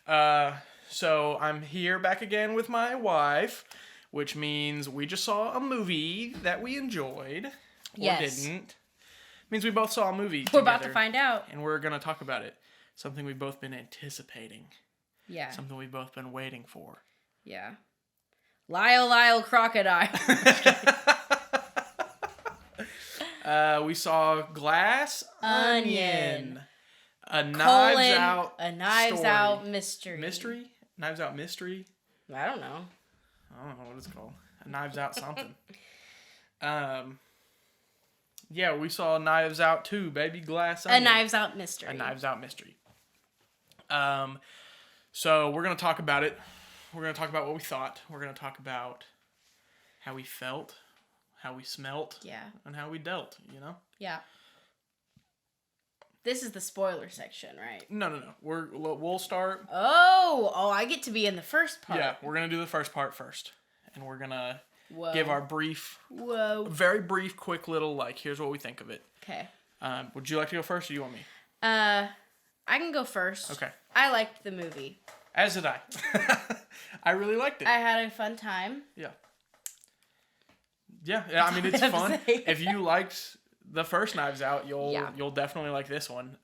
So I'm here back again with my wife, which means we just saw a movie that we enjoyed. Or didn't. Means we both saw a movie together. We're about to find out. And we're going to talk about it. Something we've both been anticipating. Yeah. Something we've both been waiting for. Yeah. Lyle Crocodile. We saw Glass Onion. A Knives Out mystery. Mystery? Knives Out mystery? I don't know. I don't know what it's called. A Knives Out something. Yeah, we saw Knives Out 2, baby. Glass Onion. A Knives Out mystery. A Knives Out mystery. So we're going to talk about it. We're going to talk about what we thought. We're going to talk about how we felt, how we smelt, and how we dealt, you know? Yeah. This is the spoiler section, right? No. We'll start. Oh, I get to be in the first part. Yeah, we're going to do the first part first. And we're going to give our very brief, quick little, here's what we think of it. Okay. Would you like to go first, or do you want me? I can go first. Okay. I liked the movie. As did I. I really liked it. I had a fun time. Yeah. Yeah, I mean, it's fun. If you liked the first Knives Out, you'll definitely like this one.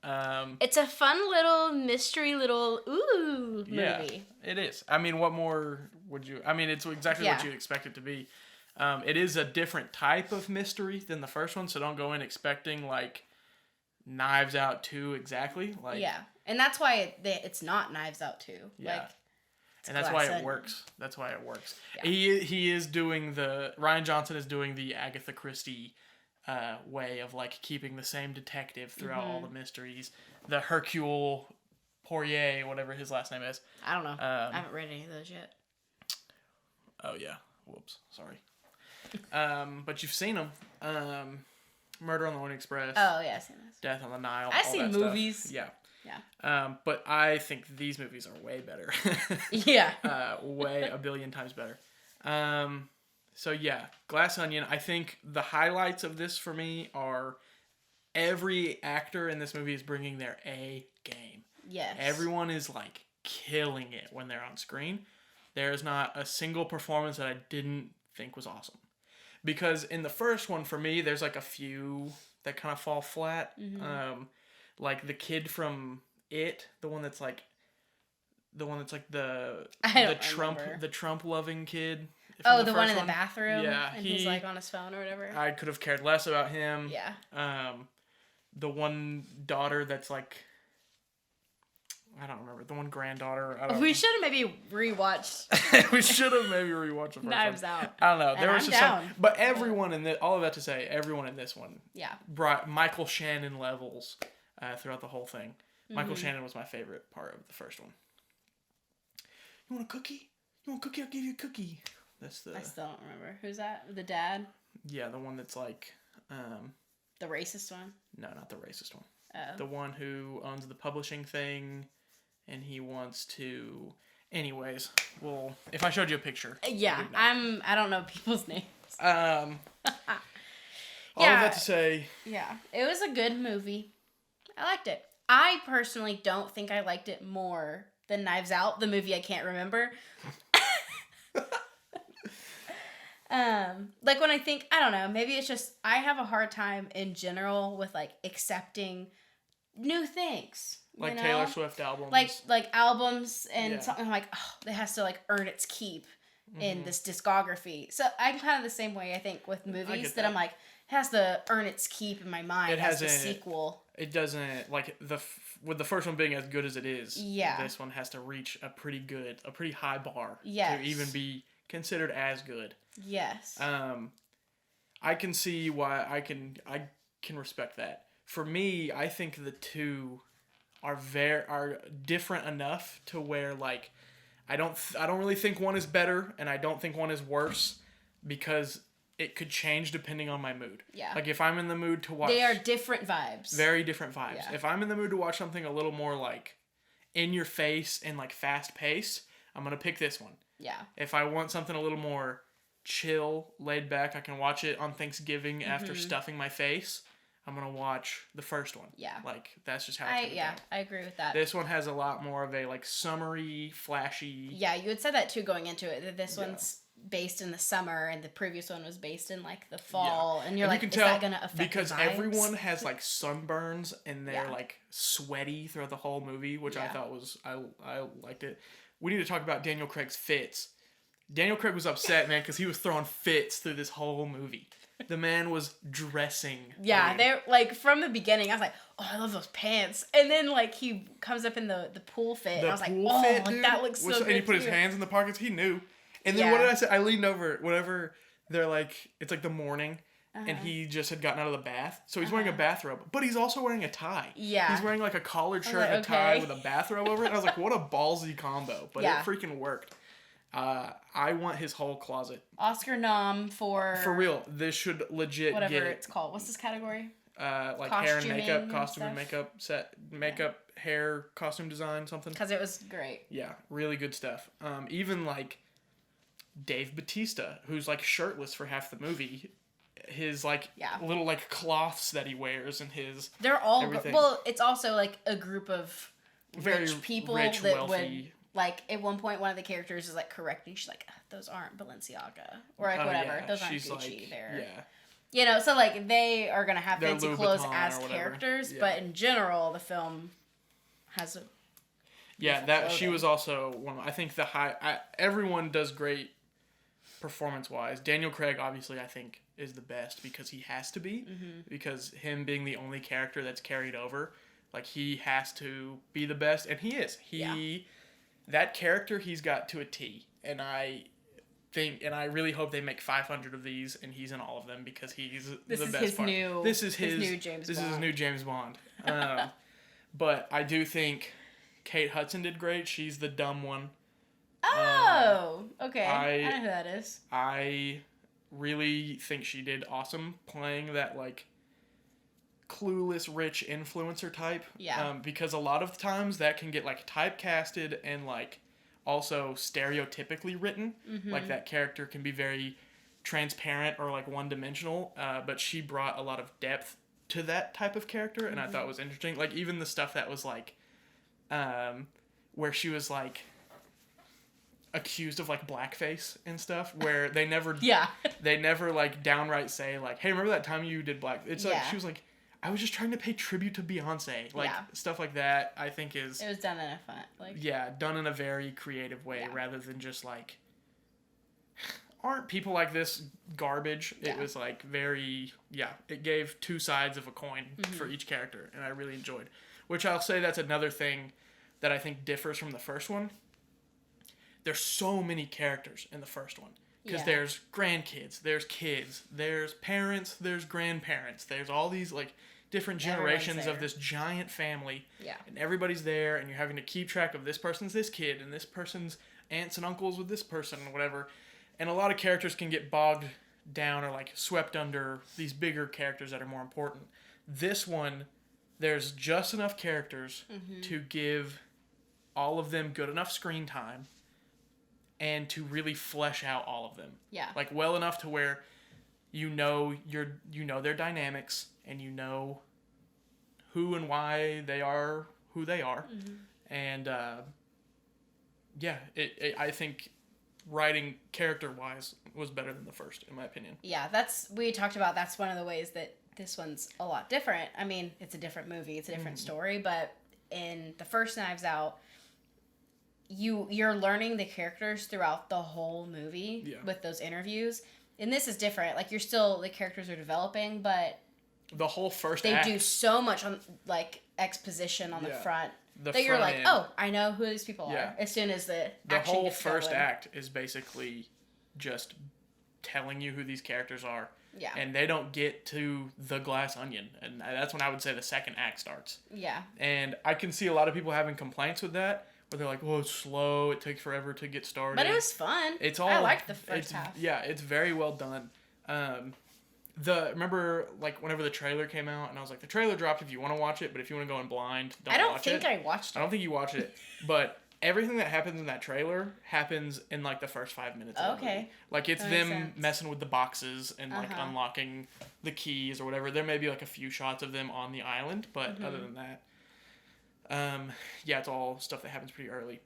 It's a fun little mystery movie. Yeah, it is. I mean, what more would you... I mean, it's exactly what you'd expect it to be. It is a different type of mystery than the first one, so don't go in expecting, Knives Out 2 exactly. And that's why it's not Knives Out 2. Yeah. And that's why it works. That's why it works. Yeah. He is doing Rian Johnson is doing the Agatha Christie way of keeping the same detective throughout all the mysteries. The Hercule Poirot, whatever his last name is. I don't know. I haven't read any of those yet. Oh yeah. Whoops. Sorry. But you've seen them. Murder on the Orient Express. Oh yeah, I've seen those. Death on the Nile. I've seen movies. Stuff. Yeah. Yeah. But I think these movies are way better. Yeah. Way a billion times better. So yeah, Glass Onion. I think the highlights of this for me are every actor in this movie is bringing their A game. Yes. Everyone is killing it when they're on screen. There is not a single performance that I didn't think was awesome. Because in the first one, for me, there's a few that kind of fall flat. Mm-hmm. The kid from It, the one that's the Trump loving kid. Oh, the one in the bathroom. Yeah, and he's on his phone or whatever. I could have cared less about him. Yeah. The one daughter that's I don't remember. The one granddaughter. We should have maybe rewatched. We should have maybe rewatched the first Knives one. Out. I don't know. There was just down. but everyone in all of that to say, everyone in this one. Yeah. Brought Michael Shannon levels throughout the whole thing. Michael Shannon was my favorite part of the first one. You want a cookie? You want a cookie? I'll give you a cookie. I still don't remember. Who's that? The dad? Yeah, the one that's the racist one? No, not the racist one. Oh. The one who owns the publishing thing, and he wants to... Anyways, well, if I showed you a picture... Yeah, I don't know people's names. All of that to say... Yeah, it was a good movie. I liked it. I personally don't think I liked it more than Knives Out, the movie I can't remember. When I think, I don't know, maybe it's just, I have a hard time in general with, accepting new things. Taylor Swift albums. Like albums and something it has to, earn its keep in this discography. So I'm kind of the same way, I think, with movies, that I'm it has to earn its keep in my mind as the sequel. It doesn't, with the first one being as good as it is, this one has to reach a pretty high bar to even be considered as good. Yes. I can see why I can respect that. For me, I think the two are different enough to where I don't really think one is better and I don't think one is worse, because it could change depending on my mood. Yeah. If I'm in the mood to watch... They are different vibes. Very different vibes. Yeah. If I'm in the mood to watch something a little more in your face and fast paced, I'm going to pick this one. Yeah. If I want something a little more chill, laid back, I can watch it on Thanksgiving after stuffing my face. I'm going to watch the first one. Yeah. Like, that's just how it's going to go. I agree with that. This one has a lot more of a, like, summery, flashy... Yeah, you had said that, too, going into it, that this one's based in the summer, and the previous one was based in, like, the fall, and you're like, is that going to affect because the vibes? everyone has, like, sunburns, and they're, like, sweaty throughout the whole movie, which I thought was... I liked it. We need to talk about Daniel Craig's fits. Daniel Craig was upset, man, because he was throwing fits through this whole movie. The man was dressing. Yeah, they're like from the beginning. I was like, "Oh, I love those pants." And then like he comes up in the pool fit, and I was like, "Oh, fit, like, that looks so good." And he put his hands in the pockets. He knew. And then what did I say? I leaned over. Whenever they're like, it's like the morning, and he just had gotten out of the bath, so he's wearing a bathrobe, but he's also wearing a tie. Yeah, he's wearing like a collared shirt and a tie with a bathrobe over it. And I was like, "What a ballsy combo!" But it freaking worked. I want his whole closet. Oscar nom for real. This should legit whatever get it's called. What's this category? Like hair and makeup, costume and makeup set, makeup, hair, costume design, something. Because it was great. Yeah, really good stuff. Even like Dave Bautista, who's like shirtless for half the movie. His like little like cloths that he wears and his. They're all well. It's also like a group of rich people that wealthy. Would. Like, at one point, one of the characters is, like, correcting. She's like, those aren't Balenciaga. Or, like, whatever. Yeah. Those aren't Gucci. Like, they're... Yeah. You know, so, like, they are going to have fancy clothes as characters. But in general, the film has a... Yeah, that she was also one of... I think everyone does great performance-wise. Daniel Craig, obviously, I think, is the best because he has to be. Mm-hmm. Because him being the only character that's carried over, like, he has to be the best. And he is. That character he's got to a T, and I really hope they make 500 of these, and he's in all of them because he's the best part. This is his new James Bond. But I do think Kate Hudson did great. She's the dumb one. Oh, okay. I know who that is. I really think she did awesome playing that like clueless rich influencer type, because a lot of times that can get like typecasted and like also stereotypically written. Like that character can be very transparent or like one-dimensional, but she brought a lot of depth to that type of character, and I thought it was interesting. Like even the stuff that was like where she was like accused of like blackface and stuff, where they never like downright say like, hey, remember that time you did black? It's like she was like, I was just trying to pay tribute to Beyonce. Like, stuff like that, I think is... It was done in a fun... like. Yeah, done in a very creative way, rather than just, like... Aren't people like this garbage? It was, like, very... Yeah, it gave two sides of a coin for each character, and I really enjoyed. Which I'll say that's another thing that I think differs from the first one. There's so many characters in the first one. Because there's grandkids, there's kids, there's parents, there's grandparents, there's all these, like... different generations of this giant family, and everybody's there, and you're having to keep track of this person's this kid, and this person's aunts and uncles with this person, or whatever, and a lot of characters can get bogged down or like swept under these bigger characters that are more important. This one, there's just enough characters to give all of them good enough screen time, and to really flesh out all of them, like well enough to where you know their dynamics, and you know who and why they are who they are. And I think writing character-wise was better than the first, in my opinion. Yeah, we talked about that's one of the ways that this one's a lot different. I mean, it's a different movie, it's a different story, but in the first Knives Out, you're learning the characters throughout the whole movie with those interviews. And this is different. Like, the characters are developing, but... The whole first act. They do so much on, like, exposition on the front that you're like, oh, I know who these people are. As soon as the action whole gets first going. act is basically just telling you who these characters are. Yeah. And they don't get to the glass onion. And that's when I would say the second act starts. Yeah. And I can see a lot of people having complaints with that. Where they're like, oh, it's slow. It takes forever to get started. But it was fun. I liked the first half. Yeah, it's very well done. Remember, like, whenever the trailer came out, and I was like, the trailer dropped if you want to watch it, but if you want to go in blind, don't watch it. I don't think I watched it. I don't think you watched it. But everything that happens in that trailer happens in like the first 5 minutes of the movie. Like it's them messing with the boxes and like unlocking the keys or whatever. There may be like a few shots of them on the island, but other than that, yeah, it's all stuff that happens pretty early.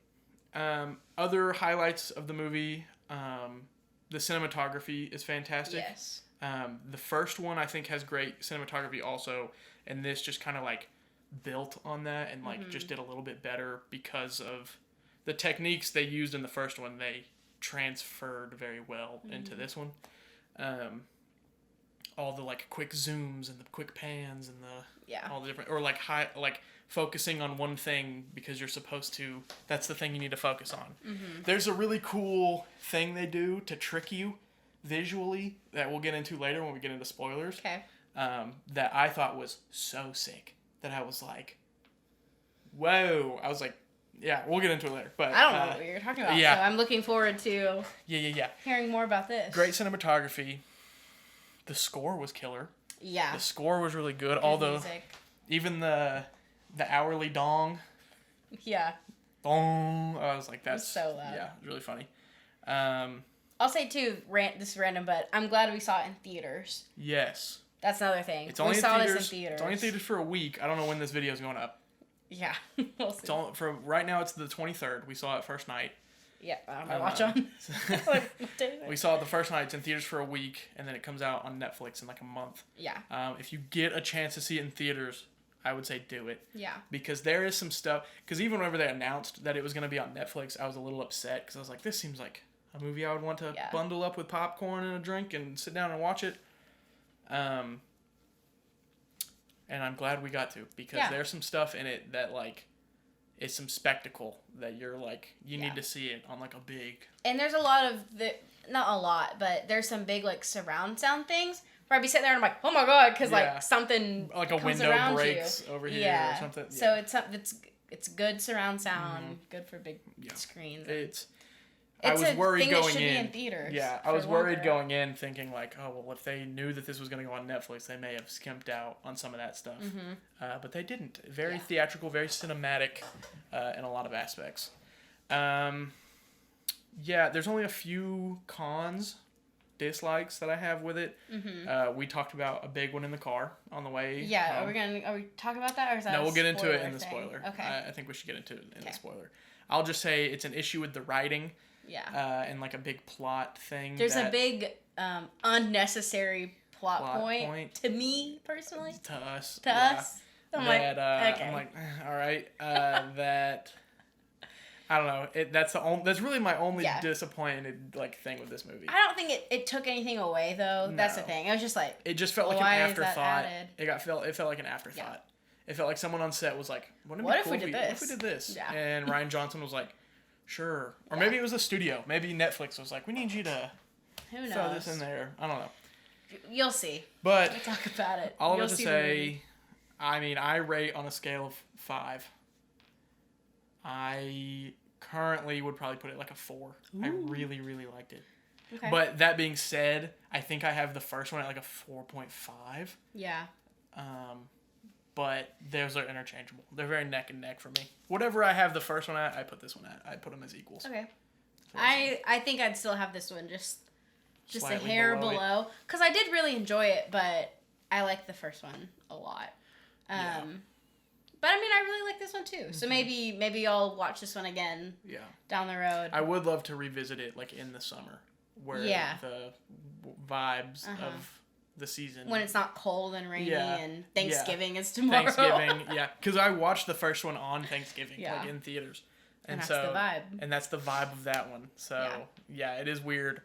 Other highlights of the movie, the cinematography is fantastic. Yes. The first one I think has great cinematography also, and this just kind of like built on that and like just did a little bit better because of the techniques they used in the first one. They transferred very well into this one. All the like quick zooms and the quick pans and the all the different, or like focusing on one thing because you're supposed to, that's the thing you need to focus on. There's a really cool thing they do to trick you visually that we'll get into later when we get into spoilers. Okay. That I thought was so sick that I was like, whoa. I was like, yeah, we'll get into it later. But I don't know what you're talking about, so I'm looking forward to hearing more about this. Great cinematography. The score was killer. Yeah. The score was really good, although music. Even the hourly dong. Yeah. Dong. I was like, that's so loud. Yeah, it was really funny. I'll say too, this is random, but I'm glad we saw it in theaters. Yes. That's another thing. It's only in theaters. It's only in theaters for a week. I don't know when this video is going up. Yeah. We'll see. For right now, it's the 23rd. We saw it first night. Yeah, I'm gonna watch on. We saw it the first night. It's in theaters for a week, and then it comes out on Netflix in like a month. Yeah. If you get a chance to see it in theaters, I would say do it. Yeah. Because there is some stuff. Because even whenever they announced that it was going to be on Netflix, I was a little upset because I was like, this seems like a movie I would want to bundle up with popcorn and a drink and sit down and watch it. And I'm glad we got to, because there's some stuff in it that like is some spectacle that you're like, you need to see it on like a big. And there's a lot of not a lot, but there's some big like surround sound things where I'd be sitting there and I'm like, oh my god, because like something like a comes window breaks over here or something. So it's good surround sound, good for big screens. I was worried going should in. Be in theaters. Yeah, I was worried going in, thinking like, oh well, if they knew that this was going to go on Netflix, they may have skimped out on some of that stuff. But they didn't. Very theatrical, very cinematic, in a lot of aspects. There's only a few dislikes that I have with it. We talked about a big one in the car on the way. Yeah, are we talking about that, or is that? No, we'll get into it in the spoiler. Okay. I think we should get into it in the spoiler. I'll just say it's an issue with the writing. Yeah. And like a big plot thing. There's a big unnecessary plot point to me personally. To us. I'm like, okay. I'm like, all right. That I don't know. That's really my only disappointed like thing with this movie. I don't think it took anything away though. No. That's the thing. It was just like, it just felt like an afterthought. It felt like an afterthought. Yeah. It felt like someone on set was like, what if we did this? Yeah. And Rian Johnson was like, sure. Or maybe it was a studio. Maybe Netflix was like, we need you to throw this in there. I don't know. You'll see. But we'll talk about it. All of it to say, I mean, I rate on a scale of 5. I currently would probably put it like a 4. Ooh. I really, really liked it. Okay. But that being said, I think I have the first one at like a 4.5. Yeah. But those are interchangeable. They're very neck and neck for me. Whatever I have the first one at, I put this one at. I put them as equals. Okay. I think I'd still have this one just a hair below. Because I did really enjoy it, but I like the first one a lot. But I mean, I really like this one too. So maybe I'll watch this one again down the road. I would love to revisit it like in the summer. Where the vibes of the season, when it's not cold and rainy and Thanksgiving is tomorrow. Because I watched the first one on Thanksgiving, like in theaters, and that's the vibe. And that's the vibe of that one. So it is weird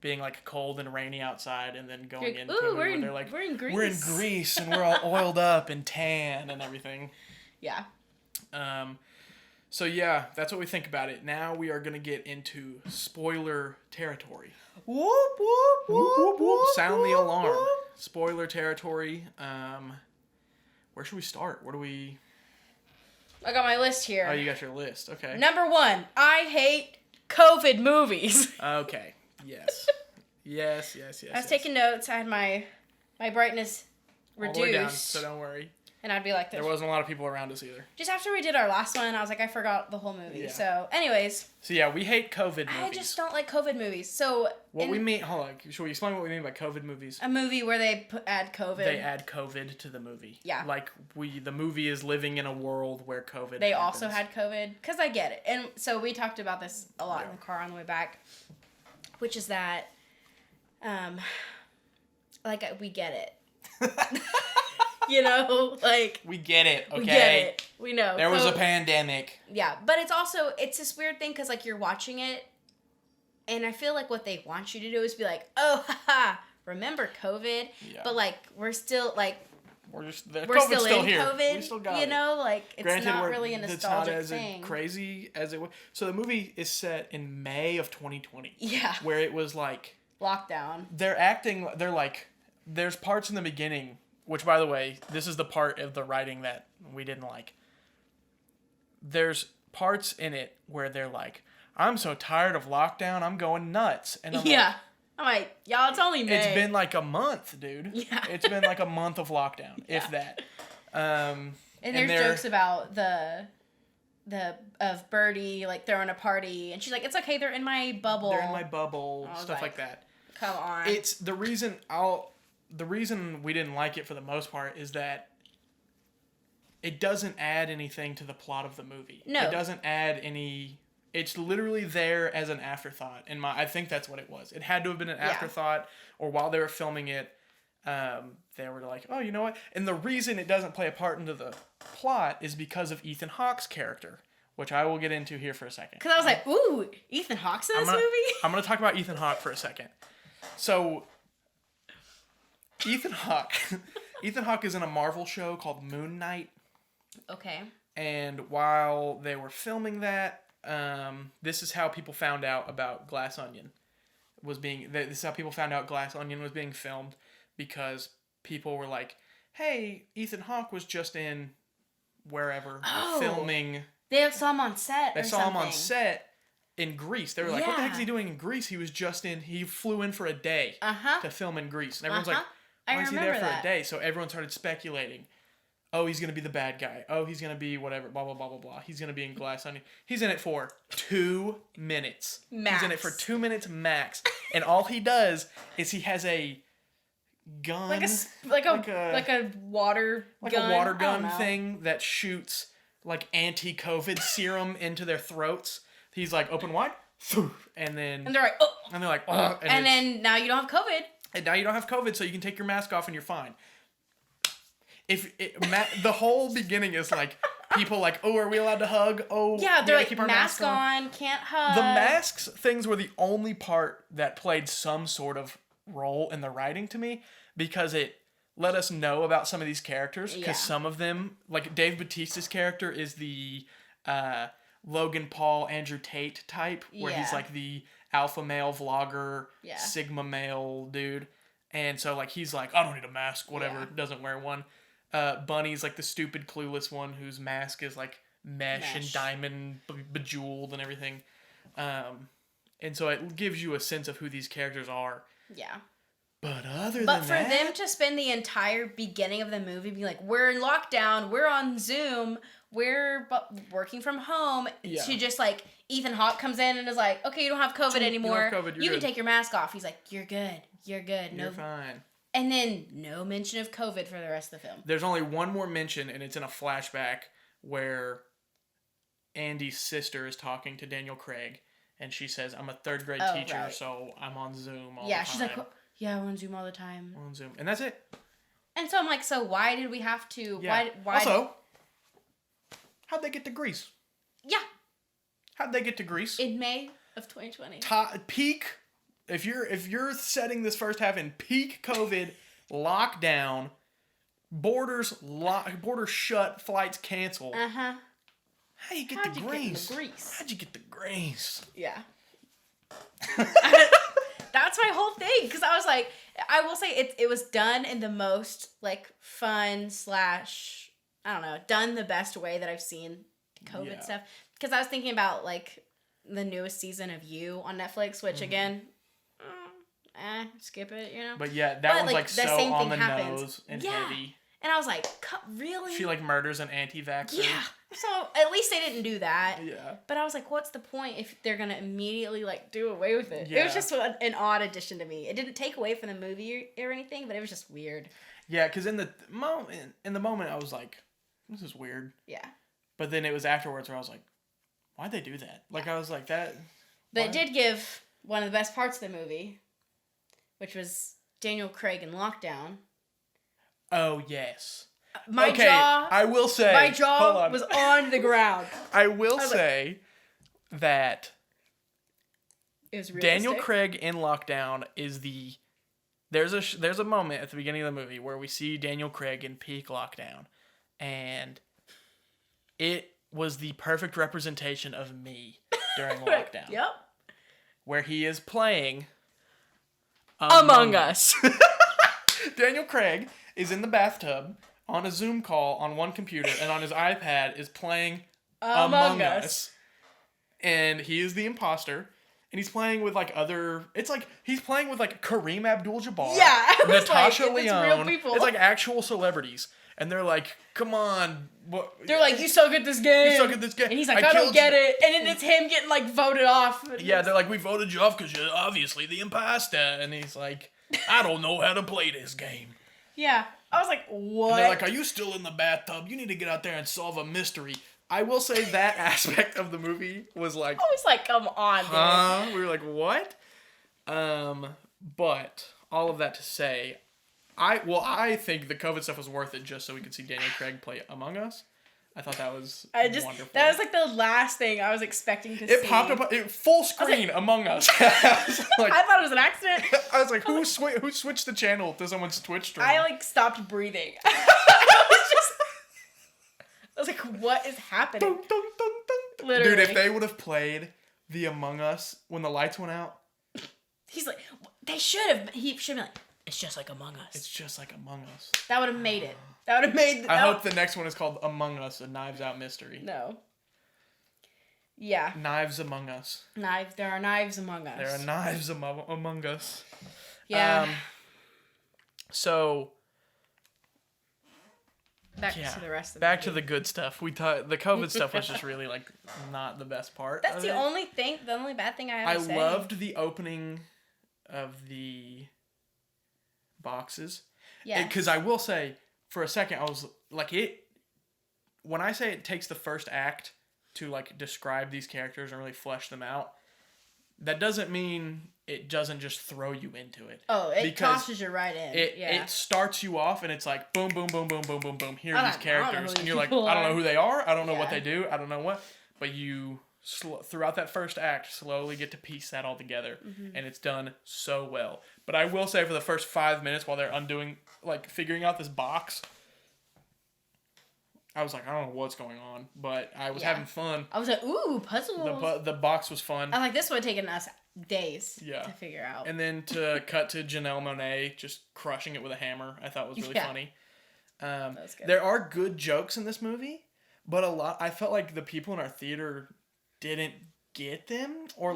being like cold and rainy outside, and then going into a movie where they're like, we're in Greece and we're all oiled up and tan and everything. Yeah. So that's what we think about it. Now we are gonna get into spoiler territory. Whoop whoop whoop whoop whoop! Sound the alarm. Whoop. Spoiler territory. Where should we start? Where do we? I got my list here. Oh, you got your list. Okay. Number 1, I hate COVID movies. Okay. Yes. Yes. I was taking notes. I had my brightness reduced. All the way down, so don't worry. And I'd be like, there wasn't a lot of people around us either. Just after we did our last one, I was like, I forgot the whole movie. Yeah. So, anyways. So, yeah, we hate COVID movies. I just don't like COVID movies. So, what we mean, hold on, should we explain what we mean by COVID movies? A movie where they add COVID. They add COVID to the movie. Yeah. Like, the movie is living in a world where COVID They happens. also had COVID, because I get it. And so, we talked about this a lot in the car on the way back, which is that, we get it. You know, like... We get it, okay? We get it. We know. There was a pandemic. Yeah, but it's this weird thing, because, like, you're watching it, and I feel like what they want you to do is be like, oh, haha, remember COVID? Yeah. But, like, we're still, like... We're still in here. COVID, we still got you know? Like, it's Granted, not really a nostalgic it's not thing. As crazy as it was. So, the movie is set in May of 2020. Yeah. Where it was, like... Lockdown. They're like... There's parts in the beginning... Which, by the way, this is the part of the writing that we didn't like. There's parts in it where they're like, I'm so tired of lockdown, I'm going nuts. And I'm like, y'all, it's only May. It's been like a month, dude. Yeah. It's been like a month of lockdown, if that. And there's jokes about of Birdie, like, throwing a party. And she's like, it's okay, they're in my bubble. They're in my bubble, stuff like that. Come on. It's the reason The reason we didn't like it for the most part is that it doesn't add anything to the plot of the movie. No. It doesn't add any... It's literally there as an afterthought. I think that's what it was. It had to have been an afterthought, or while they were filming it, they were like, oh, you know what? And the reason it doesn't play a part into the plot is because of Ethan Hawke's character, which I will get into here for a second. Because I was like, ooh, Ethan Hawke's in this movie? I'm going to talk about Ethan Hawke for a second. So... Ethan Hawke is in a Marvel show called Moon Knight. Okay. And while they were filming that, this is how people found out about Glass Onion This is how people found out Glass Onion was being filmed, because people were like, "Hey, Ethan Hawke was just in wherever filming." They saw him on set. They saw him on set in Greece. They were like, "What the heck is he doing in Greece?" He flew in for a day to film in Greece, and everyone's like, why is he there for a day? So everyone started speculating. Oh, he's going to be the bad guy. Oh, he's going to be whatever, blah, blah, blah, blah, blah. He's going to be in Glass Onion. He's in it for 2 minutes. Max. He's in it for 2 minutes max. And all he does is he has a gun. Like a water gun. Like a water gun thing that shoots like anti-COVID serum into their throats. He's like, open wide. And then... And they're like, oh. And they're like, oh. And then now you don't have COVID. And now you don't have COVID, so you can take your mask off and you're fine. The whole beginning is like, people like, oh, are we allowed to hug? Oh, yeah, they're like, keep our mask on, can't hug. The masks things were the only part that played some sort of role in the writing to me, because it let us know about some of these characters, because some of them, like Dave Bautista's character is the Logan Paul, Andrew Tate type, where he's like the alpha male vlogger, sigma male dude. And so, like, he's like, I don't need a mask, whatever, doesn't wear one. Bunny's like the stupid, clueless one whose mask is like mesh. And diamond bejeweled and everything. And so it gives you a sense of who these characters are. Yeah. But for them to spend the entire beginning of the movie being like, we're in lockdown, we're on Zoom, we're working from home, to just like, Ethan Hawke comes in and is like, okay, you don't have COVID anymore. You can take your mask off. He's like, you're good. You're good. You're fine. And then no mention of COVID for the rest of the film. There's only one more mention, and it's in a flashback where Andy's sister is talking to Daniel Craig, and she says, I'm a third grade teacher, so I'm on Zoom all the time. Yeah, she's like, yeah, I'm on Zoom all the time. On Zoom. And that's it. And so I'm like, so why did we have to... Yeah. Why also, how'd they get to Greece? Yeah. How'd they get to Greece? In May of 2020. Peak... If you're setting this first half in peak COVID, lockdown, borders shut, flights canceled. Uh-huh. How'd you get to Greece? How'd you get to Greece? Yeah. That's my whole thing, because I was like, I will say it was done in the most like fun / I don't know, done the best way that I've seen COVID stuff. Because I was thinking about like the newest season of You on Netflix, which again, skip it, you know. But yeah, that one's like so on the nose and heavy. And I was like, really? She, like, murders an anti-vaxxer. Yeah. So, at least they didn't do that. Yeah. But I was like, what's the point if they're going to immediately, like, do away with it? Yeah. It was just an odd addition to me. It didn't take away from the movie or anything, but it was just weird. Yeah, because in the moment, I was like, this is weird. Yeah. But then it was afterwards where I was like, why'd they do that? Like, I was like, that... But it did give one of the best parts of the movie, which was Daniel Craig in Lockdown. Oh, yes. I will say... My jaw was on the ground. I will say that it was Daniel Craig in Lockdown is the... There's a moment at the beginning of the movie where we see Daniel Craig in peak lockdown, and it was the perfect representation of me during lockdown. Yep. Where he is playing Among Us. Daniel Craig is in the bathtub on a Zoom call on one computer, and on his iPad is playing Among Us. And he is the imposter. And he's playing with, like, it's like, he's playing with, like, Kareem Abdul-Jabbar. Yeah. Natasha Leone. It's real people. It's, like, actual celebrities. And they're like, come on. What? They're like, you suck at this game. You suck at this game. And he's like, I don't get it. And then it's him getting, like, voted off. Yeah, they're like, we voted you off because you're obviously the imposter. And he's like, I don't know how to play this game. Yeah. I was like, what? And they're like, are you still in the bathtub? You need to get out there and solve a mystery. I will say that aspect of the movie was like... I was like, come on, dude. We were like, what? But all of that to say, I think the COVID stuff was worth it just so we could see Daniel Craig play Among Us. I thought that was wonderful. That was like the last thing I was expecting to see. It popped up, full screen, like, Among Us. I thought it was an accident. I was like, who switched the channel to someone's Twitch stream? I, like, stopped breathing. I was like, what is happening? Dun, dun, dun, dun. Literally. Dude, if they would have played the Among Us when the lights went out. He's like, they should have. He should have been like, it's just like Among Us. It's just like Among Us. That would have made it. That would have made... I hope the next one is called Among Us, a Knives Out mystery. No. Yeah. Knives Among Us. There are knives among us. There are knives among us. Yeah. So... Back to the rest of Back to the good stuff. The COVID stuff was just really, like, not the best part. That's the only bad thing I have to say. I loved the opening of the boxes. Yeah. Because I will say, for a second, I was like, when I say it takes the first act to, like, describe these characters and really flesh them out, that doesn't mean it doesn't just throw you into it. Oh, it tosses you right in. It starts you off, and it's like, boom, boom, boom, boom, boom, boom, boom. Here are these characters. And you're like, I don't know who they are. I don't know what they do. I don't know what. But you, throughout that first act, slowly get to piece that all together. Mm-hmm. And it's done so well. But I will say, for the first 5 minutes while they're figuring out this box, I was like, I don't know what's going on, but I was having fun. I was like, ooh, puzzles. The box was fun. I was like, this would have taken us days to figure out. And then to cut to Janelle Monáe just crushing it with a hammer, I thought was really funny. That was good. There are good jokes in this movie, but I felt like the people in our theater didn't get them or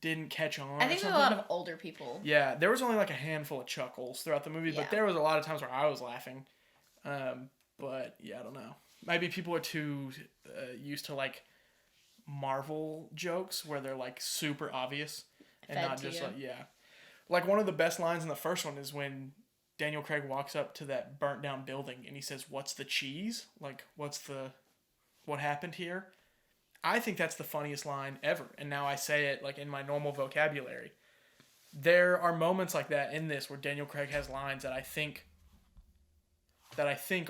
didn't catch on. I think there were a lot of older people. Yeah, there was only like a handful of chuckles throughout the movie, but there was a lot of times where I was laughing. But yeah, I don't know. Maybe people are too used to like Marvel jokes where they're like super obvious and not just like one of the best lines in the first one is when Daniel Craig walks up to that burnt down building and he says, "What's the cheese? Like, what happened here?" I think that's the funniest line ever. And now I say it like in my normal vocabulary. There are moments like that in this where Daniel Craig has lines that I think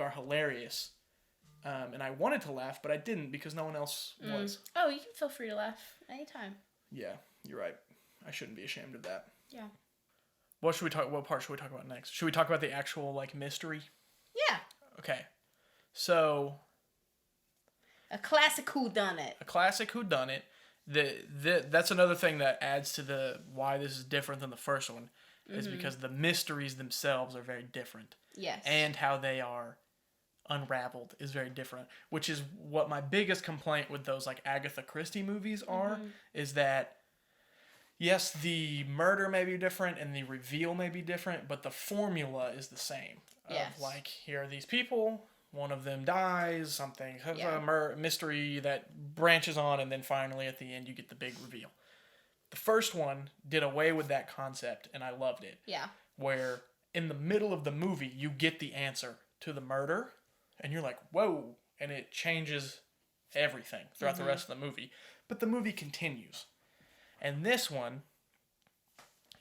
are hilarious. And I wanted to laugh, but I didn't because no one else was. Oh, you can feel free to laugh anytime. Yeah, you're right. I shouldn't be ashamed of that. Yeah. What part should we talk about next? Should we talk about the actual like mystery? Yeah. Okay. So a classic whodunit. That's another thing that adds to why this is different than the first one, is because the mysteries themselves are very different. Yes. And how they are unraveled is very different, which is what my biggest complaint with those like Agatha Christie movies are, is that yes, the murder may be different and the reveal may be different, but the formula is the same. Yes. Of like, here are these people, one of them dies, something, a mystery that branches on, and then finally at the end you get the big reveal. The first one did away with that concept, and I loved it. Yeah. Where in the middle of the movie, you get the answer to the murder, and you're like, whoa, and it changes everything throughout the rest of the movie. But the movie continues. And this one,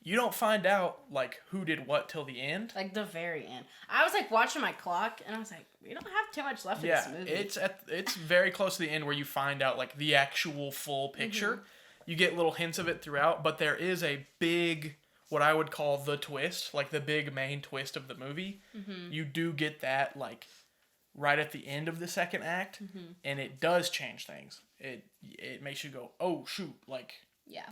you don't find out, like, who did what till the end. Like, the very end. I was, like, watching my clock, and I was like, we don't have too much left of this movie. It's very close to the end where you find out, like, the actual full picture. You get little hints of it throughout, but there is a big, what I would call the twist, like the big main twist of the movie. You do get that, like, right at the end of the second act, and it does change things. It makes you go, oh, shoot, like,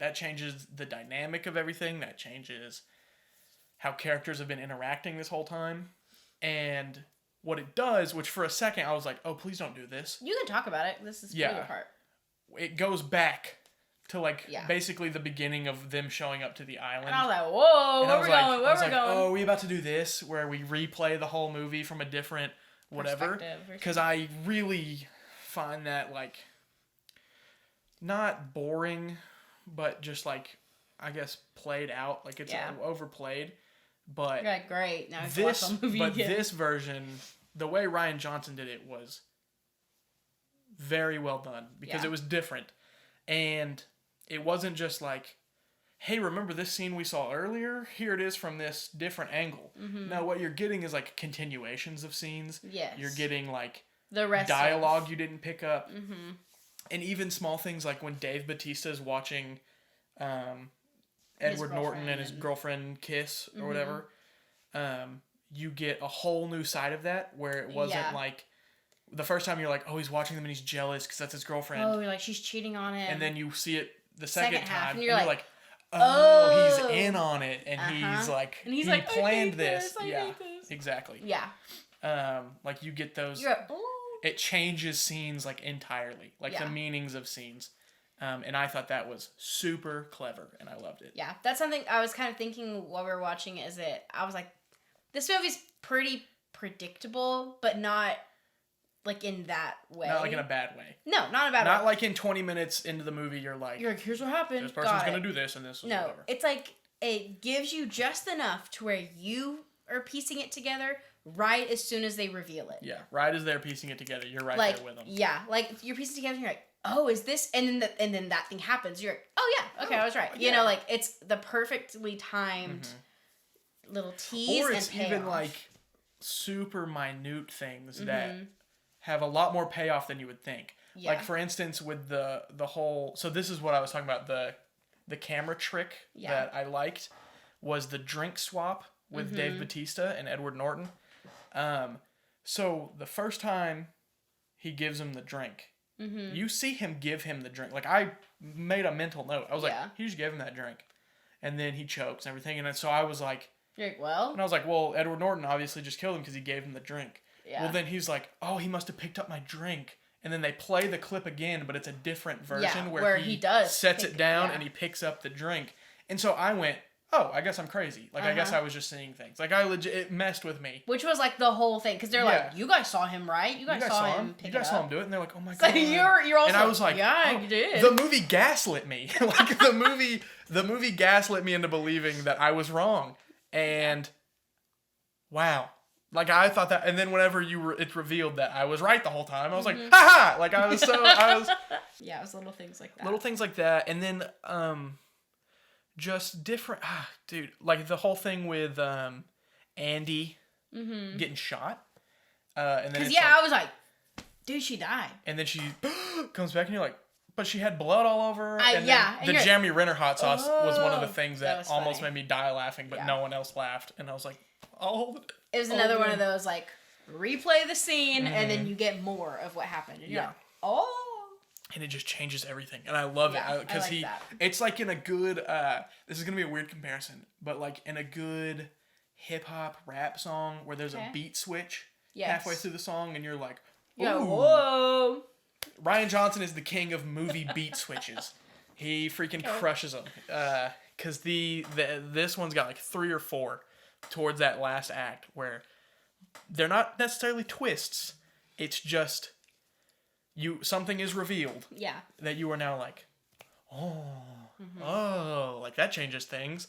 that changes the dynamic of everything. That changes how characters have been interacting this whole time. And what it does, which for a second I was like, oh, please don't do this. You can talk about it. This is the part. It goes back to, like, basically the beginning of them showing up to the island. And I was like, whoa, where we going? Where we going? Oh, are we about to do this? Where we replay the whole movie from a different whatever. Because I really find that, like, not boring, but just, like, I guess played out. Like, it's overplayed. But you're like, great. Now I can watch the movie again. This version, the way Rian Johnson did it was very well done. Because it was different. And it wasn't just like, hey, remember this scene we saw earlier? Here it is from this different angle. No, what you're getting is, like, continuations of scenes. Yes. You're getting, like, the rest dialogue you didn't pick up. And even small things like when Dave Bautista is watching Edward Norton and his girlfriend kiss or whatever, you get a whole new side of that where it wasn't like, the first time you're like, oh, he's watching them and he's jealous because that's his girlfriend. Oh, you're like, she's cheating on him. And then you see it the second time, and you're like, oh, he's in on it, and he's like, and he's he like, planned this. I hate this. Exactly. Yeah. Like, you get those. You're like, it changes scenes, like, entirely, like the meanings of scenes, and I thought that was super clever, and I loved it. Yeah, that's something I was kind of thinking while we were watching. Is that I was like, this movie's pretty predictable, but not, like, in that way. Not, like, in a bad way. No, not in a bad way. Not like in 20 minutes into the movie, you're like, here's what happened. This person's going to do this, and this is whatever. It's like, it gives you just enough to where you are piecing it together right as soon as they reveal it. Yeah, right as they're piecing it together, you're right there with them. Yeah, like, you're piecing it together, and you're like, oh, is this? And then that thing happens. You're like, oh, yeah, okay, I was right. Yeah. You know, like, it's the perfectly timed little tease and payoff. Or it's even, like, super minute things that have a lot more payoff than you would think. Yeah. Like, for instance, with the whole... So this is what I was talking about. The camera trick that I liked was the drink swap with Dave Bautista and Edward Norton. So the first time he gives him the drink, you see him give him the drink. Like, I made a mental note. I was like, he just gave him that drink. And then he chokes and everything. And so I was like... You're like, well... And I was like, well, Edward Norton obviously just killed him because he gave him the drink. Yeah. Well, then he's like, oh, he must have picked up my drink. And then they play the clip again, but it's a different version where he does sets it down and he picks up the drink. And so I went, oh, I guess I'm crazy. Like, I guess I was just seeing things. Like, it messed with me. Which was, like, the whole thing. Because they're like, you guys saw him, right? You guys saw him pick it up. You guys saw him do it. And they're like, oh, my God. So you're also, and I was like, yeah, you did. The movie gaslit me. Like, the movie gaslit me into believing that I was wrong. And, wow. Like, I thought that, and then whenever it's revealed that I was right the whole time, I was like, ha-ha! Like, I was Yeah, it was little things like that. Little things like that, and then, just different, dude, like, the whole thing with, Andy getting shot, and then because, I was like, dude, she died. And then she comes back, and you're like, but she had blood all over her, and the Jeremy Renner hot sauce was one of the things that almost made me die laughing, but no one else laughed, and I was like, oh, it was another one of those, like, replay the scene, and then you get more of what happened. And you're like, oh. And it just changes everything. And I love it. Because it's like in a good, this is going to be a weird comparison, but like in a good hip-hop rap song where there's a beat switch halfway through the song, and you're like, ooh. Whoa. Rian Johnson is the king of movie beat switches. He freaking crushes them. Because this one's got like 3 or 4 towards that last act where they're not necessarily twists. It's just something is revealed. Yeah. That you are now like, like that changes things.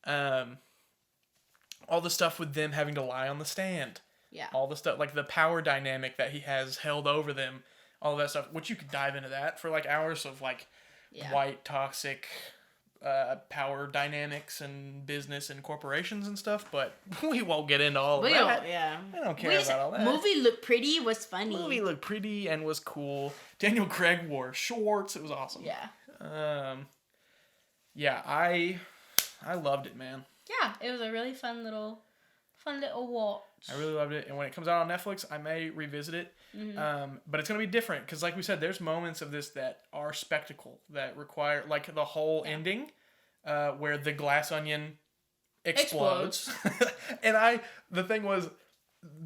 All the stuff with them having to lie on the stand. Yeah. All the stuff, like the power dynamic that he has held over them. All that stuff, which you could dive into that for like hours of like white toxic power dynamics and business and corporations and stuff, but we won't get into all of that. I don't care about all that. Movie looked pretty, was funny. Movie looked pretty and was cool. Daniel Craig wore shorts. It was awesome. Yeah. I loved it, man. Yeah, it was a really fun little watch. I really loved it, and when it comes out on Netflix, I may revisit it. But it's gonna be different because, like we said, there's moments of this that are spectacle that require, like the whole ending, where the glass onion explodes. And the thing was,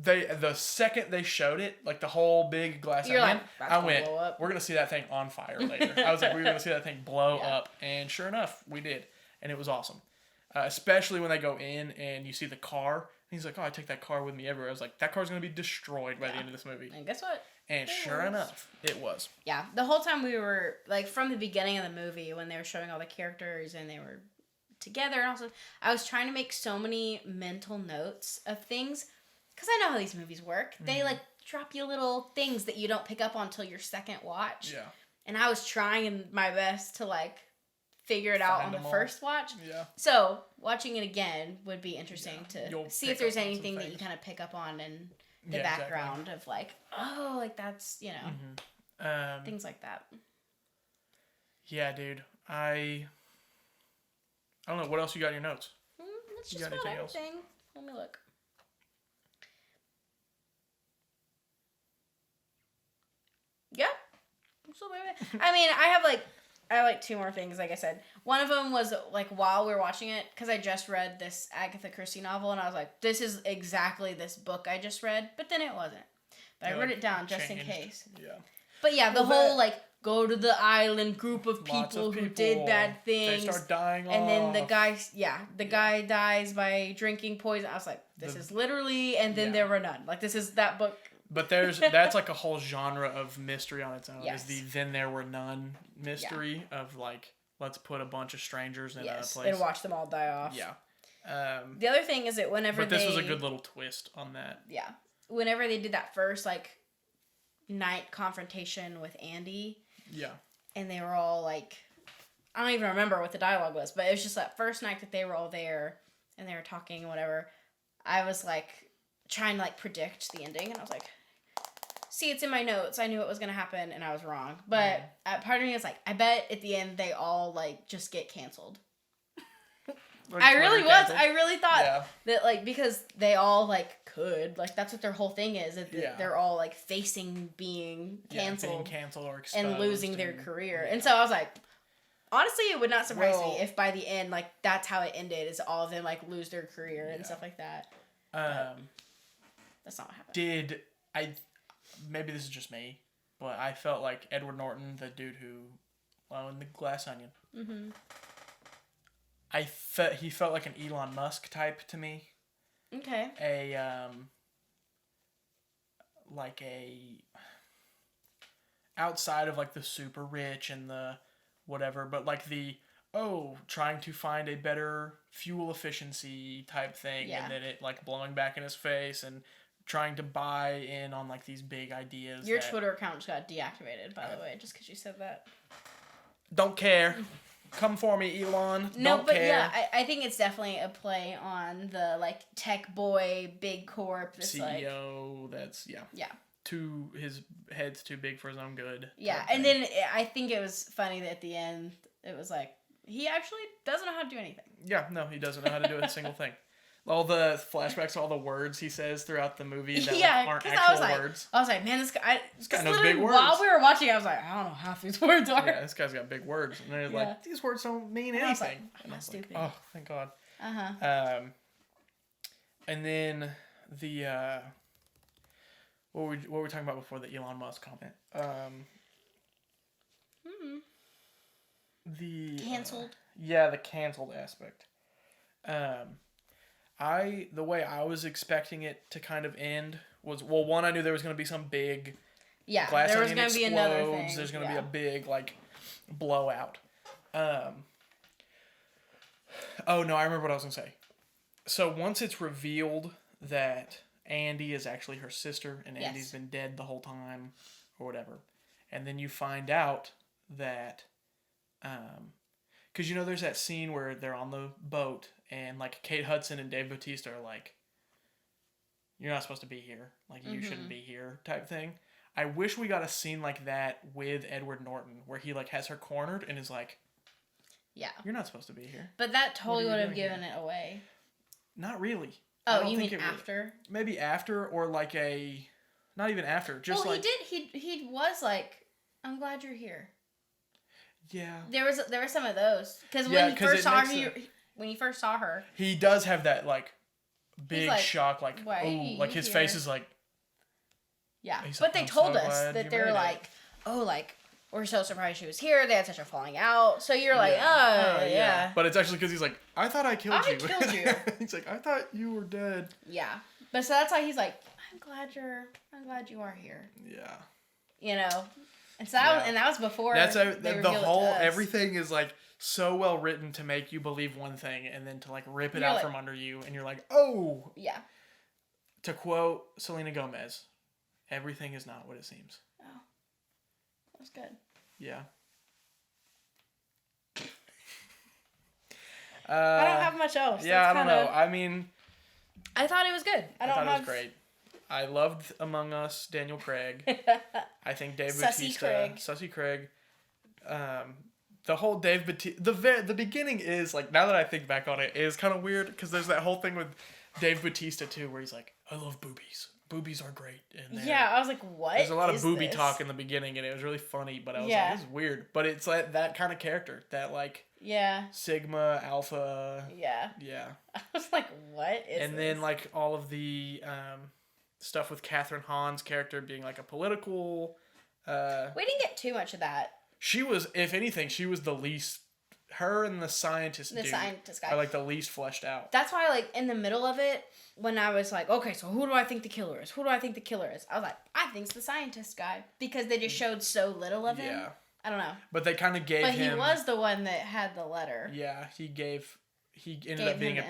the second they showed it, like the whole big glass onion, I went, we're gonna see that thing on fire later. I was like, we're gonna see that thing blow up, and sure enough, we did, and it was awesome. Especially when they go in and you see the car. He's like, I take that car with me everywhere. I was like, that car's going to be destroyed by the end of this movie. And guess what? And sure enough, it was. Yeah. The whole time we were, like, from the beginning of the movie, when they were showing all the characters and they were together and also, I was trying to make so many mental notes of things. Because I know how these movies work. They, like, drop you little things that you don't pick up on until your second watch. Yeah. And I was trying my best to, like, figure it out on the first watch. Yeah. So, watching it again would be interesting to see if there's anything that you kind of pick up on in the background of like, oh, like that's, you know, things like that. Yeah, dude. I don't know. What else you got in your notes? That's just about everything. Let me look. Yeah. I mean, I have 2 more things, like I said. One of them was, like, while we were watching it, because I just read this Agatha Christie novel, and I was like, this is exactly this book I just read, but then it wasn't. But I wrote it down just in case. Yeah. But yeah, the whole, like, go to the island group of people who did bad things. They start dying and then the guy dies by drinking poison. I was like, this is literally, and then there were none. Like, this is that book. But that's like a whole genre of mystery on its own. Yes. Is the Then There Were None mystery of like, let's put a bunch of strangers in a place. And watch them all die off. Yeah. The other thing is that whenever this was a good little twist on that. Yeah. Whenever they did that first, like, night confrontation with Andy. Yeah. And they were all like, I don't even remember what the dialogue was, but it was just that first night that they were all there and they were talking and whatever. I was like, trying to like predict the ending, and I was like, see, it's in my notes. I knew it was going to happen, and I was wrong. But part of me was like, I bet at the end they all, like, just get canceled. I really thought that, like, because they all, like, could. Like, that's what their whole thing is. They're all, like, facing being canceled. Or exposed. And losing their career. Yeah. And so I was like, honestly, it would not surprise me if by the end, like, that's how it ended, is all of them, like, lose their career and stuff like that. That's not what happened. Maybe this is just me, but I felt like Edward Norton, the dude who owned the Glass Onion. Mm-hmm. He felt like an Elon Musk type to me. Okay. Outside of like the super rich and the whatever, but like trying to find a better fuel efficiency type thing, and then it like blowing back in his face and trying to buy in on like these big ideas. Your Twitter account just got deactivated, by the way, just because you said that. Don't care. Come for me, Elon. No, don't care. Yeah, I think it's definitely a play on the like tech boy, big corp. CEO. That's yeah. His head's too big for his own good. Yeah, and then I think it was funny that at the end it was like, he actually doesn't know how to do anything. Yeah, no, he doesn't know how to do a single thing. All the flashbacks, all the words he says throughout the movie that aren't actual words. I was like, man, this guy knows big words. While we were watching, I was like, I don't know half these words are. Yeah, this guy's got big words. And they're like, these words don't mean anything. I'm not stupid. Like, oh, thank God. Uh-huh. And then the... What were we talking about before the Elon Musk comment? the canceled. The canceled aspect. The way I was expecting it to kind of end was, well, one, I knew there was going to be some big glass there was onion going to be another thing. There's going to be a big like blowout. Oh no, I remember what I was going to say. So once it's revealed that Andy is actually her sister and Andy's been dead the whole time or whatever, and then you find out that because you know there's that scene where they're on the boat and like Kate Hudson and Dave Bautista are like, you're not supposed to be here, like you shouldn't be here type thing. I wish we got a scene like that with Edward Norton where he like has her cornered and is like, you're not supposed to be here. But that totally would have given it away. Not really. Oh, you mean after? Maybe after, or like not even after. Just well, he was like, I'm glad you're here. Yeah. There was some of those because when you first saw her, he does have that like big shock, like oh, like his face is like. Yeah, but they told us that they were like, oh, like we're so surprised she was here. They had such a falling out, so you're like, oh yeah. But it's actually because he's like, I thought I killed you. I killed you. He's like, I thought you were dead. Yeah, but so that's why he's like, I'm glad you are here. Yeah. You know. And so that was before. That's the whole everything is like so well written to make you believe one thing and then to like rip it out from under you, and you're like, oh. Yeah. To quote Selena Gomez, everything is not what it seems. Oh, that was good. Yeah. I don't have much else. Yeah, I don't know. I mean, I thought it was good. I thought it was great. I loved Among Us, Daniel Craig. I think Dave Sussy Bautista, Sussy Craig. The whole Dave Bautista, the beginning is like, now that I think back on it, is kind of weird because there's that whole thing with Dave Bautista too, where he's like, I love boobies. Boobies are great. And yeah, I was like, what? There's a lot of booby talk in the beginning, and it was really funny, but I was like, this is weird. But it's like that kind of character, that like Sigma, Alpha. Yeah. Yeah. I was like, what is And then like all of the stuff with Kathryn Hahn's character being like a political. We didn't get too much of that. She was, if anything, she was the least. Her and the scientist guy are like the least fleshed out. That's why, like in the middle of it, when I was like, okay, so who do I think the killer is? Who do I think the killer is? I was like, I think it's the scientist guy because they just showed so little of him. Yeah. I don't know. But they kind of gave him. But he was the one that had the letter. Yeah, he ended up being a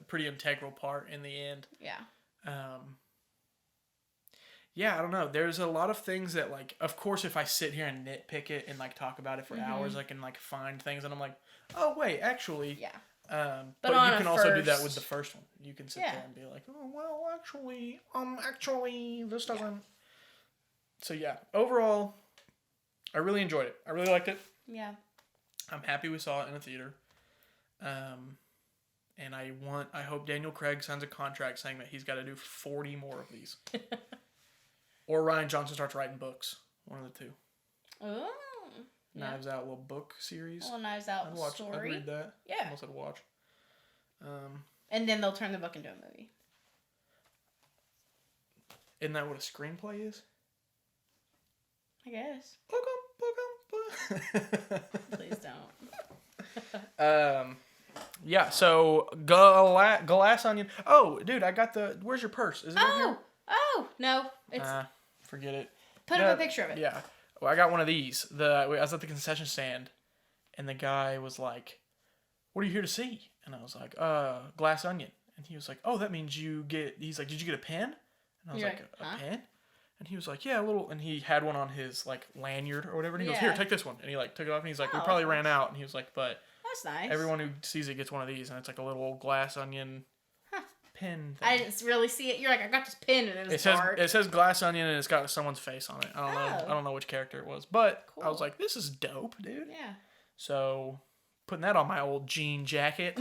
pretty integral part in the end. Yeah. Yeah, I don't know. There's a lot of things that, like, of course, if I sit here and nitpick it and, like, talk about it for hours, I can, like, find things and I'm like, oh, wait, actually. Yeah. But you can also do that with the first one. You can sit there and be like, oh, well, actually, this doesn't. Yeah. So, yeah, overall, I really enjoyed it. I really liked it. Yeah. I'm happy we saw it in a theater. And I hope Daniel Craig signs a contract saying that he's got to do 40 more of these. Or Rian Johnson starts writing books. One of the two. Oh. Knives Out little book series. Well, Knives Out story. I'd read that. Yeah. Almost I'd watch. And then they'll turn the book into a movie. Isn't that what a screenplay is? I guess. Please don't. Yeah, so glass onion. Oh, dude, I got where's your purse? Is it in here? Oh, no. It's forget it. Put up a picture of it. Yeah. Well, I got one of these. I was at the concession stand, and the guy was like, what are you here to see? And I was like, glass onion. And he was like, oh, that means he's like, did you get a pen? And I was like, a pen? And he was like, yeah, a little, and he had one on his, like, lanyard or whatever, and he goes, here, take this one. And he, like, took it off, and he's like, we probably ran out. And he was like, but that's nice. Everyone who sees it gets one of these, and it's like a little glass onion pin thing. I didn't really see it. You're like, I got this pin, and it says glass onion, and it's got someone's face on it. I don't know which character it was, but cool. I was like, this is dope, dude. Yeah. So, putting that on my old jean jacket.